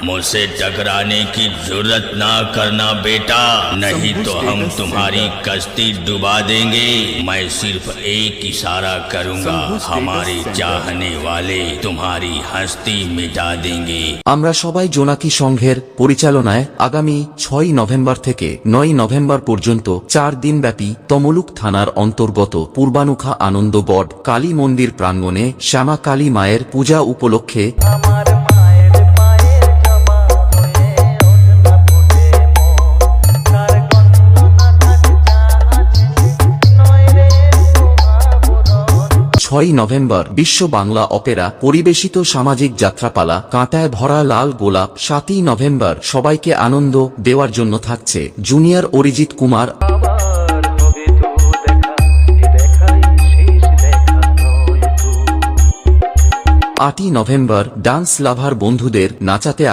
मुझसे टकराने की जरूरत ना करना बेटा, नहीं तो हम तुम्हारी कश्ती डुबा देंगे। मैं सिर्फ एक इशारा करूंगा, हमारे चाहने वाले तुम्हारी हस्ती मिटा देंगे। আমরা সবাই জোনাকি সংঘের পরিচালনায় আগামী 6 নভেম্বর থেকে 9 নভেম্বর পর্যন্ত 4 দিনব্যাপী তমলুক থানার অন্তর্গত পূর্বানুখা আনন্দবট কালী মন্দির প্রাঙ্গণে শ্যামা কালী মায়ের পূজা উপলক্ষে 6 নভেম্বর বিশ্ব বাংলা অপেরা পরিবেশিত সামাজিক যাত্রাপালা কাঁটায় ভরা লাল গোলাপ। 7 নভেম্বর সবাইকে আনন্দ দেওয়ার জন্য থাকছে junior Arijit Kumar. 8 November dance lover বন্ধুদের নাচাতে